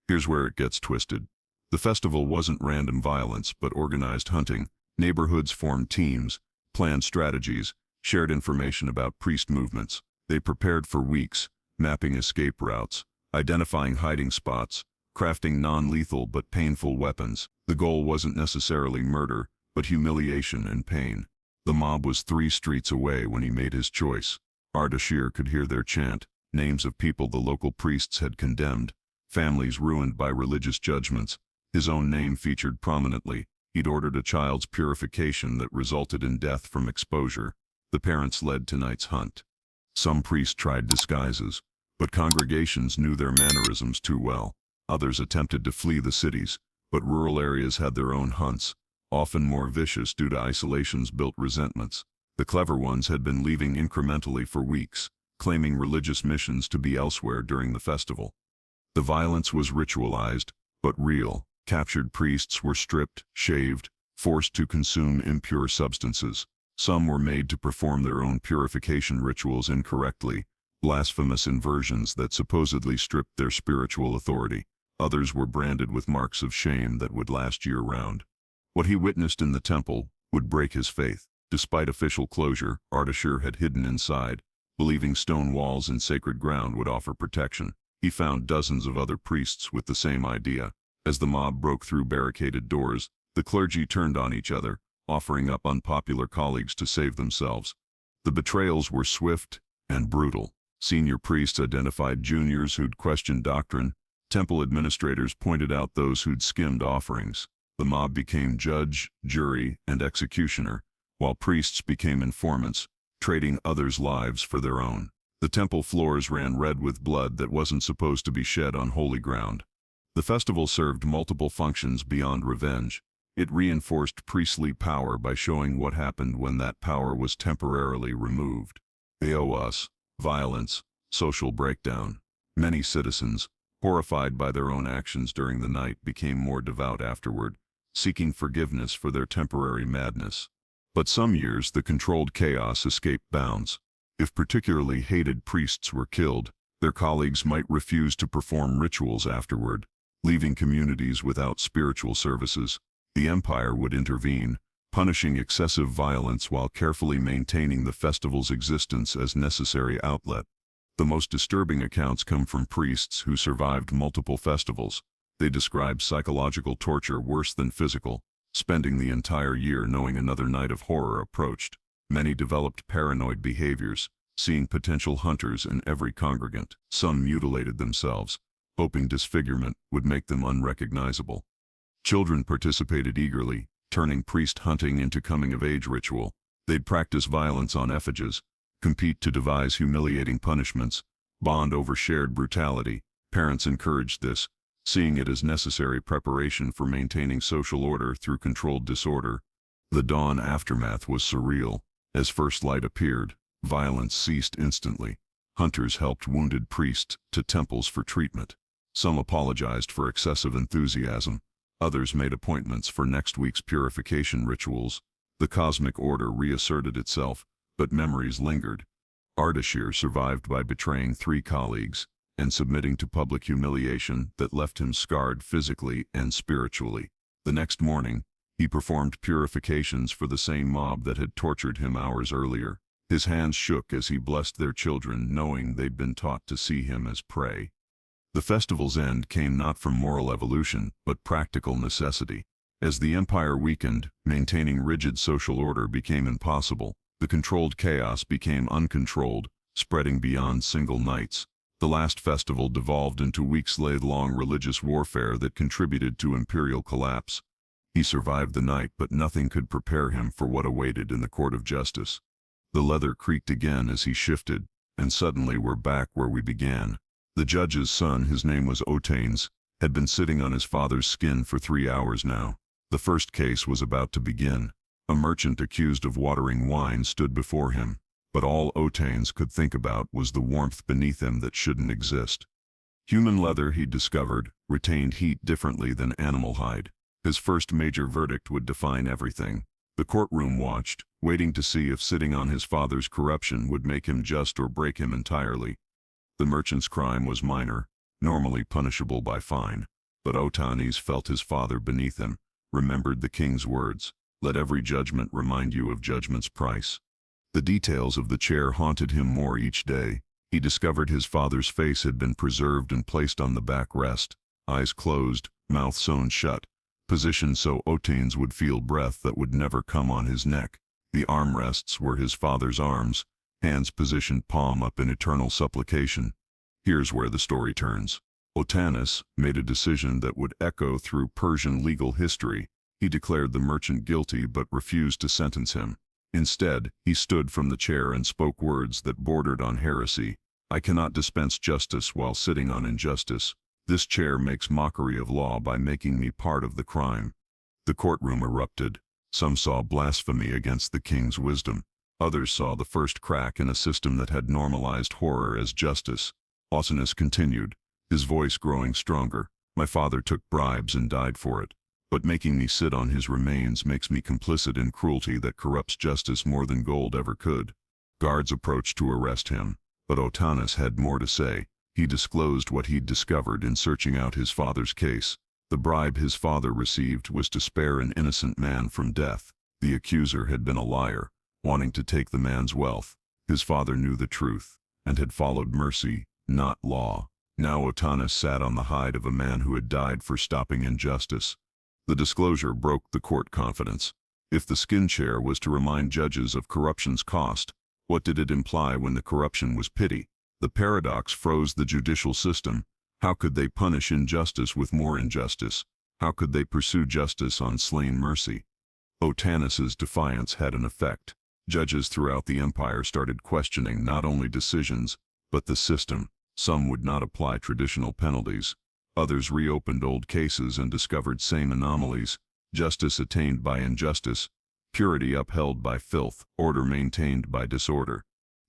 Here's where it gets twisted. The festival wasn't random violence but organized hunting. Neighborhoods formed teams, planned strategies, shared information about priest movements. They prepared for weeks, mapping escape routes, identifying hiding spots, crafting non-lethal but painful weapons. The goal wasn't necessarily murder, but humiliation and pain. The mob was 3 streets away when he made his choice. Ardashir could hear their chant, names of people the local priests had condemned, families ruined by religious judgments. His own name featured prominently. He'd ordered a child's purification that resulted in death from exposure. The parents led tonight's hunt. Some priests tried disguises, but congregations knew their mannerisms too well. Others attempted to flee the cities, but rural areas had their own hunts, often more vicious due to isolation's built resentments. The clever ones had been leaving incrementally for weeks, claiming religious missions to be elsewhere during the festival. The violence was ritualized, but real. Captured priests were stripped, shaved, forced to consume impure substances. Some were made to perform their own purification rituals incorrectly, blasphemous inversions that supposedly stripped their spiritual authority. Others were branded with marks of shame that would last year-round. What he witnessed in the temple would break his faith. Despite official closure, Ardashir had hidden inside, believing stone walls and sacred ground would offer protection. He found dozens of other priests with the same idea. As the mob broke through barricaded doors, the clergy turned on each other, offering up unpopular colleagues to save themselves. The betrayals were swift and brutal. Senior priests identified juniors who'd questioned doctrine. Temple administrators pointed out those who'd skimmed offerings. The mob became judge, jury, and executioner, while priests became informants, trading others' lives for their own. The temple floors ran red with blood that wasn't supposed to be shed on holy ground. The festival served multiple functions beyond revenge. It reinforced priestly power by showing what happened when that power was temporarily removed. Chaos, violence, social breakdown. Many citizens, horrified by their own actions during the night, became more devout afterward, seeking forgiveness for their temporary madness. But some years the controlled chaos escaped bounds. If particularly hated priests were killed, their colleagues might refuse to perform rituals afterward, leaving communities without spiritual services. The empire would intervene, punishing excessive violence while carefully maintaining the festival's existence as necessary outlet. The most disturbing accounts come from priests who survived multiple festivals. They describe psychological torture worse than physical, spending the entire year knowing another night of horror approached. Many developed paranoid behaviors, seeing potential hunters in every congregant. Some mutilated themselves, hoping disfigurement would make them unrecognizable. Children participated eagerly, turning priest hunting into coming-of-age ritual. They'd practice violence on effigies, compete to devise humiliating punishments, bond over shared brutality. Parents encouraged this, seeing it as necessary preparation for maintaining social order through controlled disorder. The dawn aftermath was surreal. As first light appeared, violence ceased instantly. Hunters helped wounded priests to temples for treatment. Some apologized for excessive enthusiasm. Others made appointments for next week's purification rituals. The cosmic order reasserted itself, but memories lingered. Ardashir survived by betraying 3 colleagues and submitting to public humiliation that left him scarred physically and spiritually. The next morning, he performed purifications for the same mob that had tortured him hours earlier. His hands shook as he blessed their children, knowing they'd been taught to see him as prey. The festival's end came not from moral evolution, but practical necessity. As the empire weakened, maintaining rigid social order became impossible. The controlled chaos became uncontrolled, spreading beyond single nights. The last festival devolved into weeks-long religious warfare that contributed to imperial collapse. He survived the night, but nothing could prepare him for what awaited in the court of justice. The leather creaked again as he shifted, and suddenly we're back where we began. The judge's son, his name was Otanes, had been sitting on his father's skin for 3 hours now. The first case was about to begin. A merchant accused of watering wine stood before him, but all Otanes could think about was the warmth beneath him that shouldn't exist. Human leather, he discovered, retained heat differently than animal hide. His first major verdict would define everything. The courtroom watched, waiting to see if sitting on his father's corruption would make him just or break him entirely. The merchant's crime was minor, normally punishable by fine, but Otanes felt his father beneath him, remembered the king's words, "Let every judgment remind you of judgment's price." The details of the chair haunted him more each day. He discovered his father's face had been preserved and placed on the backrest, eyes closed, mouth sewn shut, positioned so Otanes would feel breath that would never come on his neck. The armrests were his father's arms, hands positioned palm up in eternal supplication. Here's where the story turns. Otanes made a decision that would echo through Persian legal history. He declared the merchant guilty but refused to sentence him. Instead, he stood from the chair and spoke words that bordered on heresy. "I cannot dispense justice while sitting on injustice. This chair makes mockery of law by making me part of the crime." The courtroom erupted. Some saw blasphemy against the king's wisdom. Others saw the first crack in a system that had normalized horror as justice. Otanes continued, his voice growing stronger. "My father took bribes and died for it. But making me sit on his remains makes me complicit in cruelty that corrupts justice more than gold ever could." Guards approached to arrest him, but Otanes had more to say. He disclosed what he'd discovered in searching out his father's case. The bribe his father received was to spare an innocent man from death. The accuser had been a liar, wanting to take the man's wealth. His father knew the truth, and had followed mercy, not law. Now Otanes sat on the hide of a man who had died for stopping injustice. The disclosure broke the court confidence. If the skin chair was to remind judges of corruption's cost, what did it imply when the corruption was pity? The paradox froze the judicial system. How could they punish injustice with more injustice? How could they pursue justice on slain mercy? Otanes's defiance had an effect. Judges throughout the empire started questioning not only decisions, but the system. Some would not apply traditional penalties. Others reopened old cases and discovered same anomalies: justice attained by injustice, purity upheld by filth, order maintained by disorder.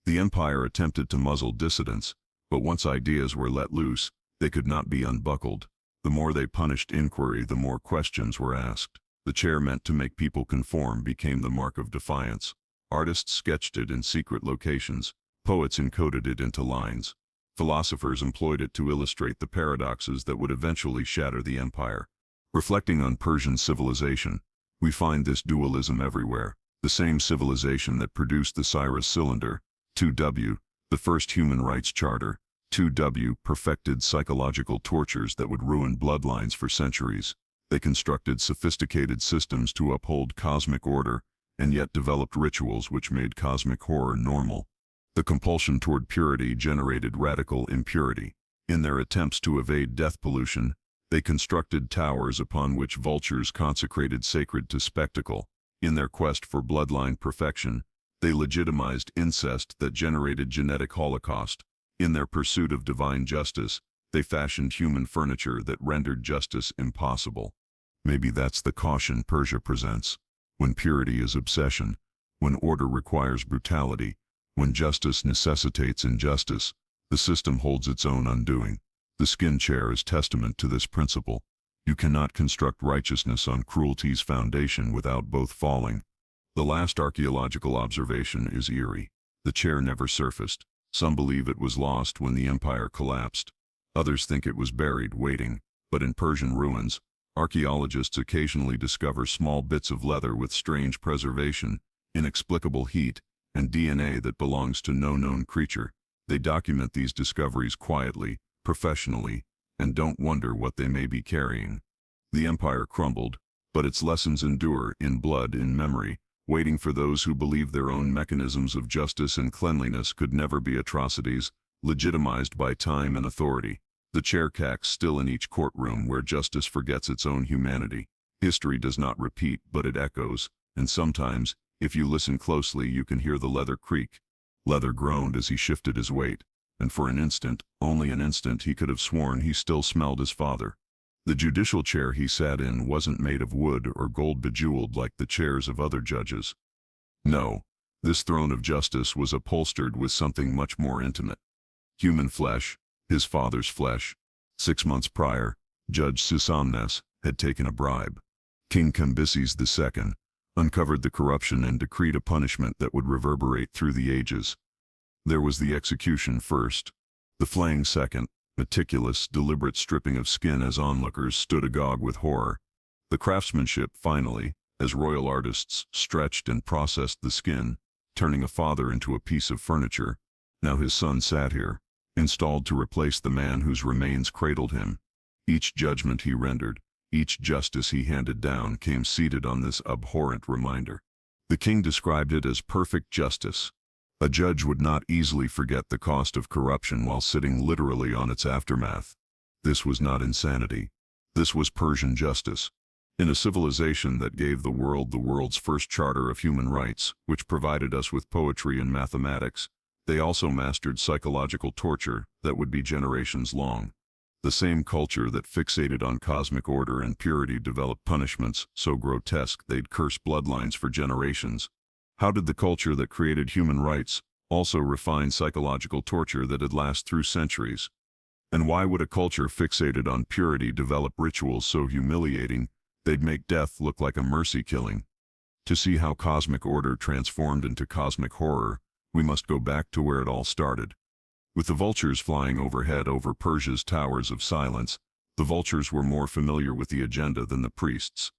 The empire attempted to muzzle dissidents, but once ideas were let loose, they could not be unbuckled. The more they punished inquiry, the more questions were asked. The chair meant to make people conform became the mark of defiance. Artists sketched it in secret locations. Poets encoded it into lines. Philosophers employed it to illustrate the paradoxes that would eventually shatter the empire. Reflecting on Persian civilization, we find this dualism everywhere. The same civilization that produced the Cyrus cylinder, 2W, the first human rights charter, 2W, perfected psychological tortures that would ruin bloodlines for centuries. They constructed sophisticated systems to uphold cosmic order, and yet developed rituals which made cosmic horror normal. The compulsion toward purity generated radical impurity. In their attempts to evade death pollution, they constructed towers upon which vultures consecrated sacred to spectacle. In their quest for bloodline perfection, they legitimized incest that generated genetic holocaust. In their pursuit of divine justice, they fashioned human furniture that rendered justice impossible. Maybe that's the caution Persia presents. When purity is obsession, when order requires brutality, when justice necessitates injustice, the system holds its own undoing. The skin chair is testament to this principle. You cannot construct righteousness on cruelty's foundation without both falling. The last archaeological observation is eerie. The chair never surfaced. Some believe it was lost when the empire collapsed. Others think it was buried, waiting. But in Persian ruins, archaeologists occasionally discover small bits of leather with strange preservation, inexplicable heat, and DNA that belongs to no known creature. They document these discoveries quietly, professionally, and don't wonder what they may be carrying. The empire crumbled, but its lessons endure in blood, in memory, waiting for those who believe their own mechanisms of justice and cleanliness could never be atrocities, legitimized by time and authority. The chair cacks still in each courtroom where justice forgets its own humanity. History does not repeat, but it echoes, and sometimes, if you listen closely, you can hear the leather creak. Leather groaned as he shifted his weight, and for an instant, only an instant, he could have sworn he still smelled his father. The judicial chair he sat in wasn't made of wood or gold bejeweled like the chairs of other judges. No, this throne of justice was upholstered with something much more intimate. Human flesh, his father's flesh. 6 months prior, Judge Susamnes had taken a bribe. King Cambyses II uncovered the corruption and decreed a punishment that would reverberate through the ages. There was the execution first, the flaying second, meticulous, deliberate stripping of skin as onlookers stood agog with horror. The craftsmanship finally, as royal artists stretched and processed the skin, turning a father into a piece of furniture. Now his son sat here, installed to replace the man whose remains cradled him. Each judgment he rendered, each justice he handed down came seated on this abhorrent reminder. The king described it as perfect justice. A judge would not easily forget the cost of corruption while sitting literally on its aftermath. This was not insanity. This was Persian justice. In a civilization that gave the world's first charter of human rights, which provided us with poetry and mathematics, they also mastered psychological torture that would be generations long. The same culture that fixated on cosmic order and purity developed punishments so grotesque they'd curse bloodlines for generations. How did the culture that created human rights also refine psychological torture that'd last through centuries? And why would a culture fixated on purity develop rituals so humiliating they'd make death look like a mercy killing? To see how cosmic order transformed into cosmic horror, we must go back to where it all started. With the vultures flying overhead over Persia's towers of silence, the vultures were more familiar with the agenda than the priests.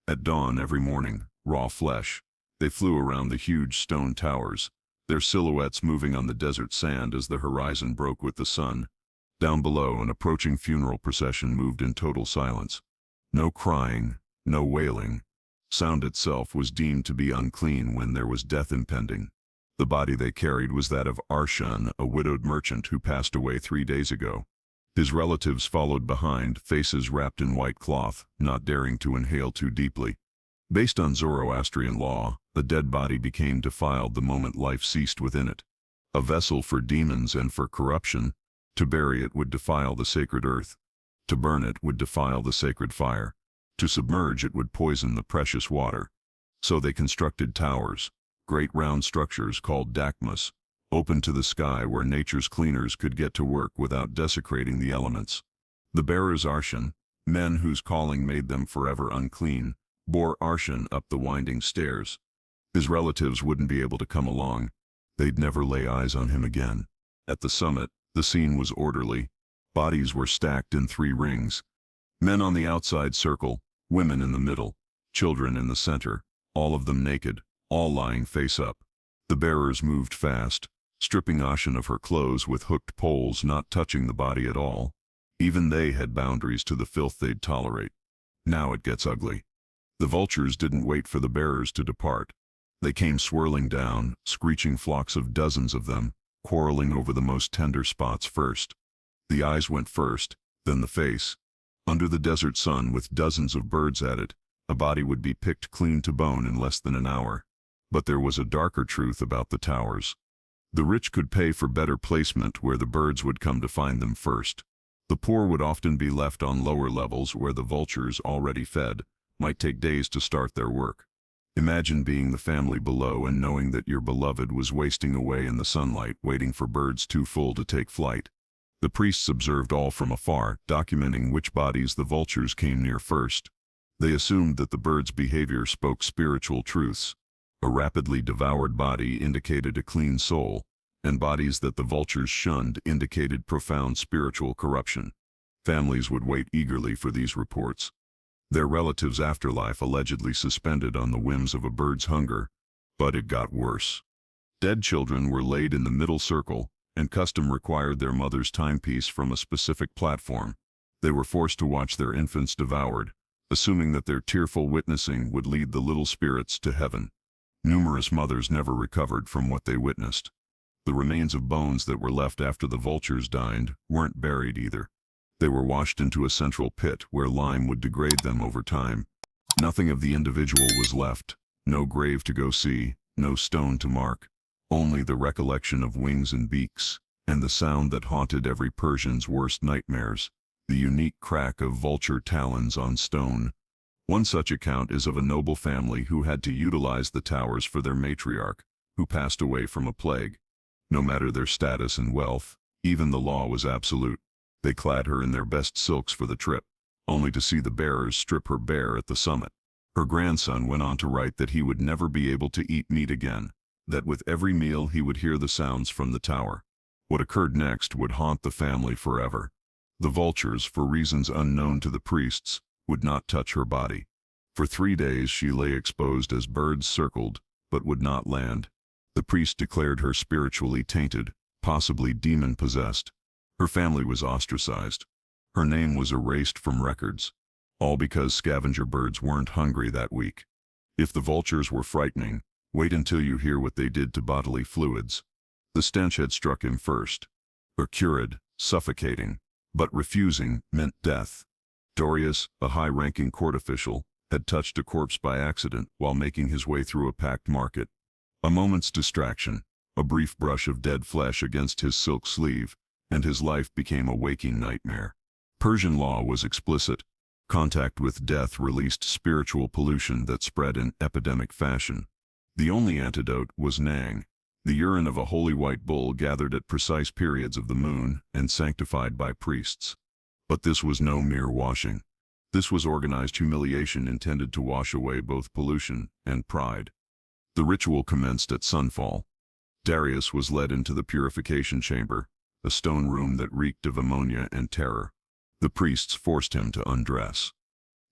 At dawn every morning, raw flesh, they flew around the huge stone towers, their silhouettes moving on the desert sand as the horizon broke with the sun. Down below, an approaching funeral procession moved in total silence. No crying, no wailing. Sound itself was deemed to be unclean when there was death impending. The body they carried was that of Arshan, a widowed merchant who passed away 3 days ago. His relatives followed behind, faces wrapped in white cloth, not daring to inhale too deeply. Based on Zoroastrian law, a dead body became defiled the moment life ceased within it. A vessel for demons and for corruption. To bury it would defile the sacred earth. To burn it would defile the sacred fire. To submerge it would poison the precious water. So they constructed towers, great round structures called dakmas, open to the sky where nature's cleaners could get to work without desecrating the elements. The bearers Arshan, men whose calling made them forever unclean, bore Arshan up the winding stairs. His relatives wouldn't be able to come along. They'd never lay eyes on him again. At the summit, the scene was orderly. Bodies were stacked in 3 rings. Men on the outside circle, women in the middle, children in the center, all of them naked, all lying face up. The bearers moved fast, stripping Arshan of her clothes with hooked poles, not touching the body at all. Even they had boundaries to the filth they'd tolerate. Now it gets ugly. The vultures didn't wait for the bearers to depart. They came swirling down, screeching flocks of dozens of them, quarreling over the most tender spots first. The eyes went first, then the face. Under the desert sun with dozens of birds at it, a body would be picked clean to bone in less than an hour. But there was a darker truth about the towers. The rich could pay for better placement where the birds would come to find them first. The poor would often be left on lower levels where the vultures, already fed, might take days to start their work. Imagine being the family below and knowing that your beloved was wasting away in the sunlight waiting for birds too full to take flight. The priests observed all from afar, documenting which bodies the vultures came near first. They assumed that the bird's behavior spoke spiritual truths. A rapidly devoured body indicated a clean soul, and bodies that the vultures shunned indicated profound spiritual corruption. Families would wait eagerly for these reports. Their relatives' afterlife allegedly suspended on the whims of a bird's hunger, but it got worse. Dead children were laid in the middle circle, and custom required their mother's timepiece from a specific platform. They were forced to watch their infants devoured, assuming that their tearful witnessing would lead the little spirits to heaven. Numerous mothers never recovered from what they witnessed. The remains of bones that were left after the vultures dined weren't buried either. They were washed into a central pit where lime would degrade them over time. Nothing of the individual was left, no grave to go see, no stone to mark, only the recollection of wings and beaks, and the sound that haunted every Persian's worst nightmares, the unique crack of vulture talons on stone. One such account is of a noble family who had to utilize the towers for their matriarch, who passed away from a plague. No matter their status and wealth, even the law was absolute. They clad her in their best silks for the trip, only to see the bearers strip her bare at the summit. Her grandson went on to write that he would never be able to eat meat again, that with every meal he would hear the sounds from the tower. What occurred next would haunt the family forever. The vultures, for reasons unknown to the priests, would not touch her body. For 3 days she lay exposed as birds circled, but would not land. The priest declared her spiritually tainted, possibly demon-possessed. Her family was ostracized. Her name was erased from records, all because scavenger birds weren't hungry that week. If the vultures were frightening, wait until you hear what they did to bodily fluids. The stench had struck him first. Acrid, suffocating, but refusing meant death. Darius, a high-ranking court official, had touched a corpse by accident while making his way through a packed market. A moment's distraction, a brief brush of dead flesh against his silk sleeve, and his life became a waking nightmare. Persian law was explicit. Contact with death released spiritual pollution that spread in epidemic fashion. The only antidote was nang, the urine of a holy white bull gathered at precise periods of the moon and sanctified by priests. But this was no mere washing. This was organized humiliation intended to wash away both pollution and pride. The ritual commenced at sunfall. Darius was led into the purification chamber, a stone room that reeked of ammonia and terror. The priests forced him to undress.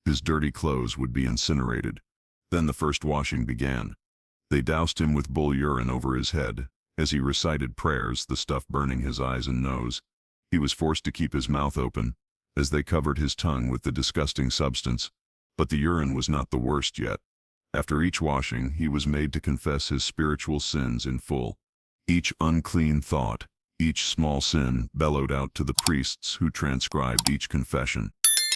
His dirty clothes would be incinerated. Then the first washing began. They doused him with bull urine over his head. As he recited prayers, the stuff burning his eyes and nose, he was forced to keep his mouth open, as they covered his tongue with the disgusting substance. But the urine was not the worst yet. After each washing, he was made to confess his spiritual sins in full. Each unclean thought, each small sin bellowed out to the priests who transcribed each confession.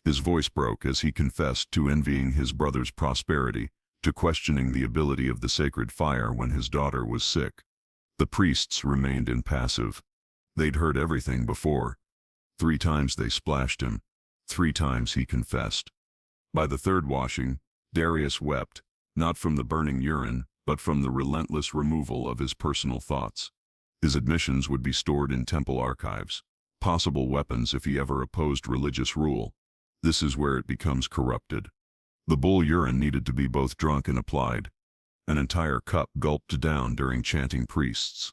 His voice broke as he confessed to envying his brother's prosperity, to questioning the ability of the sacred fire when his daughter was sick. The priests remained impassive. They'd heard everything before. 3 times they splashed him. 3 times he confessed. By the 3rd washing, Darius wept, not from the burning urine, but from the relentless removal of his personal thoughts. His admissions would be stored in temple archives, possible weapons if he ever opposed religious rule. This is where it becomes corrupted. The bull urine needed to be both drunk and applied. An entire cup gulped down during chanting priests.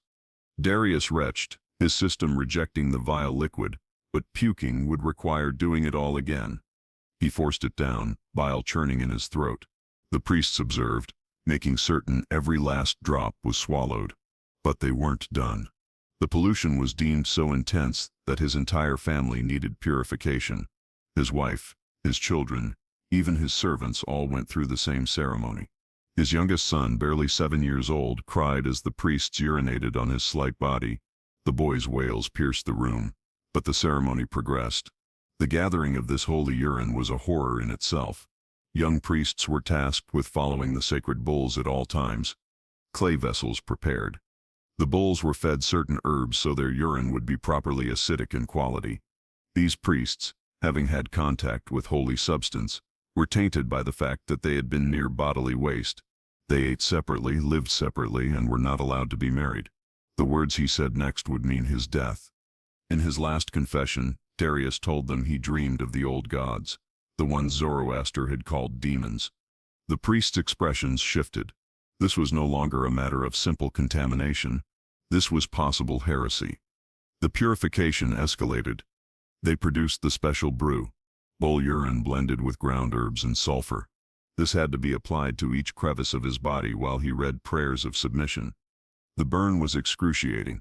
Darius retched, his system rejecting the vile liquid, but puking would require doing it all again. He forced it down, bile churning in his throat. The priests observed, making certain every last drop was swallowed. But they weren't done. The pollution was deemed so intense that his entire family needed purification. His wife, his children, even his servants all went through the same ceremony. His youngest son, barely 7 years old, cried as the priests urinated on his slight body. The boy's wails pierced the room, but the ceremony progressed. The gathering of this holy urine was a horror in itself. Young priests were tasked with following the sacred bulls at all times. Clay vessels prepared. The bulls were fed certain herbs so their urine would be properly acidic in quality. These priests, having had contact with holy substance, were tainted by the fact that they had been near bodily waste. They ate separately, lived separately, and were not allowed to be married. The words he said next would mean his death. In his last confession, Darius told them he dreamed of the old gods, the ones Zoroaster had called demons. The priest's expressions shifted. This was no longer a matter of simple contamination. This was possible heresy. The purification escalated. They produced the special brew, bull urine blended with ground herbs and sulfur. This had to be applied to each crevice of his body while he read prayers of submission. The burn was excruciating.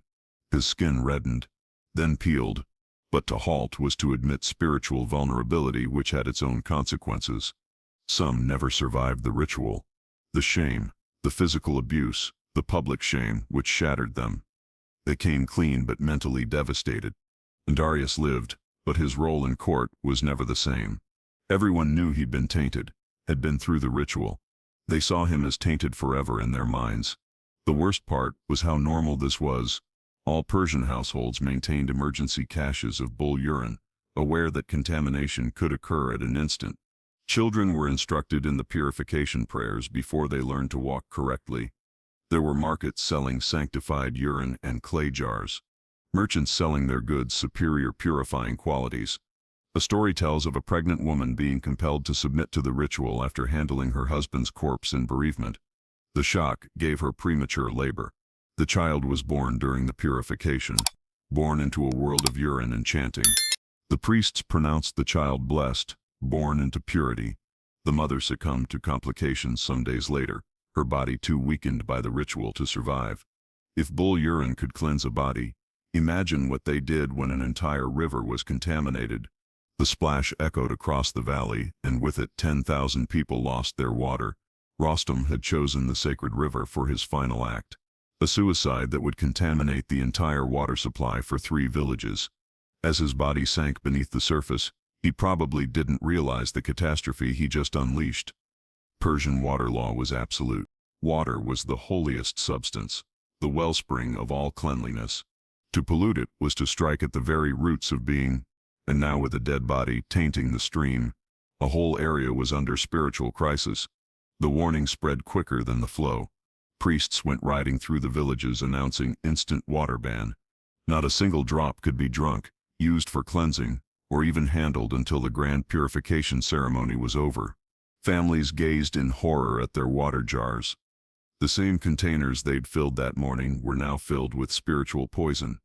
His skin reddened, then peeled. But to halt was to admit spiritual vulnerability which had its own consequences. Some never survived the ritual. The shame, the physical abuse, the public shame which shattered them. They came clean but mentally devastated. Darius lived, but his role in court was never the same. Everyone knew he'd been tainted, had been through the ritual. They saw him as tainted forever in their minds. The worst part was how normal this was. All Persian households maintained emergency caches of bull urine, aware that contamination could occur at an instant. Children were instructed in the purification prayers before they learned to walk correctly. There were markets selling sanctified urine and clay jars. Merchants selling their goods superior purifying qualities. A story tells of a pregnant woman being compelled to submit to the ritual after handling her husband's corpse in bereavement. The shock gave her premature labor. The child was born during the purification, born into a world of urine and chanting. The priests pronounced the child blessed, born into purity. The mother succumbed to complications some days later, her body too weakened by the ritual to survive. If bull urine could cleanse a body, imagine what they did when an entire river was contaminated. The splash echoed across the valley, and with it 10,000 people lost their water. Rostam had chosen the sacred river for his final act, a suicide that would contaminate the entire water supply for 3 villages. As his body sank beneath the surface, he probably didn't realize the catastrophe he just unleashed. Persian water law was absolute. Water was the holiest substance, the wellspring of all cleanliness. To pollute it was to strike at the very roots of being, and now with a dead body tainting the stream, a whole area was under spiritual crisis. The warning spread quicker than the flow. Priests went riding through the villages announcing instant water ban. Not a single drop could be drunk, used for cleansing, or even handled until the grand purification ceremony was over. Families gazed in horror at their water jars. The same containers they'd filled that morning were now filled with spiritual poison.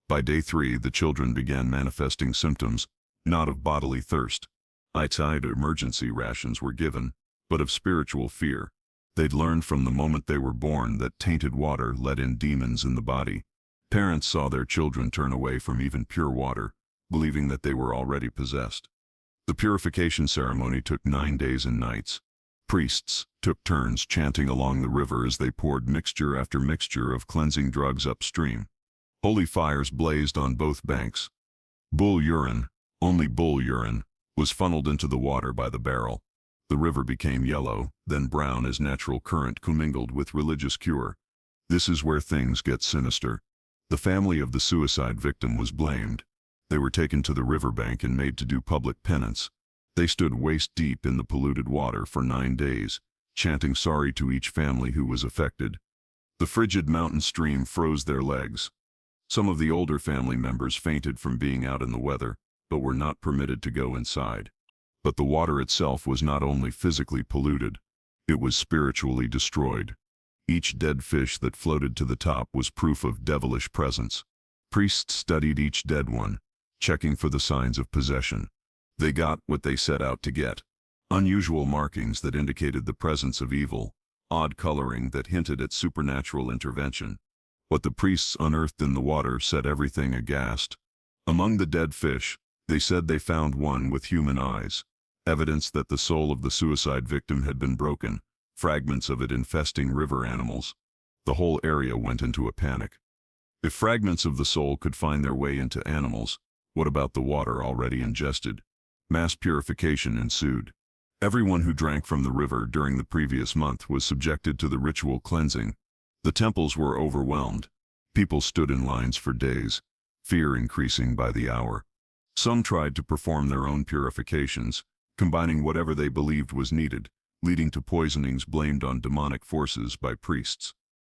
By day 3, the children began manifesting symptoms, not of bodily thirst. Tied emergency rations were given, but of spiritual fear. They'd learned from the moment they were born that tainted water let in demons in the body. Parents saw their children turn away from even pure water, believing that they were already possessed. The purification ceremony took 9 days and nights. Priests took turns chanting along the river as they poured mixture after mixture of cleansing drugs upstream. Holy fires blazed on both banks. Bull urine, only bull urine, was funneled into the water by the barrel. The river became yellow, then brown as natural current commingled with religious cure. This is where things get sinister. The family of the suicide victim was blamed. They were taken to the riverbank and made to do public penance. They stood waist-deep in the polluted water for 9 days, chanting sorry to each family who was affected. The frigid mountain stream froze their legs. Some of the older family members fainted from being out in the weather, but were not permitted to go inside. But the water itself was not only physically polluted, it was spiritually destroyed. Each dead fish that floated to the top was proof of devilish presence. Priests studied each dead one, checking for the signs of possession. They got what they set out to get. Unusual markings that indicated the presence of evil, odd coloring that hinted at supernatural intervention. What the priests unearthed in the water set everything aghast. Among the dead fish, they said they found one with human eyes, evidence that the soul of the suicide victim had been broken, fragments of it infesting river animals. The whole area went into a panic. If fragments of the soul could find their way into animals, what about the water already ingested? Mass purification ensued. Everyone who drank from the river during the previous month was subjected to the ritual cleansing. The temples were overwhelmed. People stood in lines for days, fear increasing by the hour. Some tried to perform their own purifications, combining whatever they believed was needed, leading to poisonings blamed on demonic forces by priests.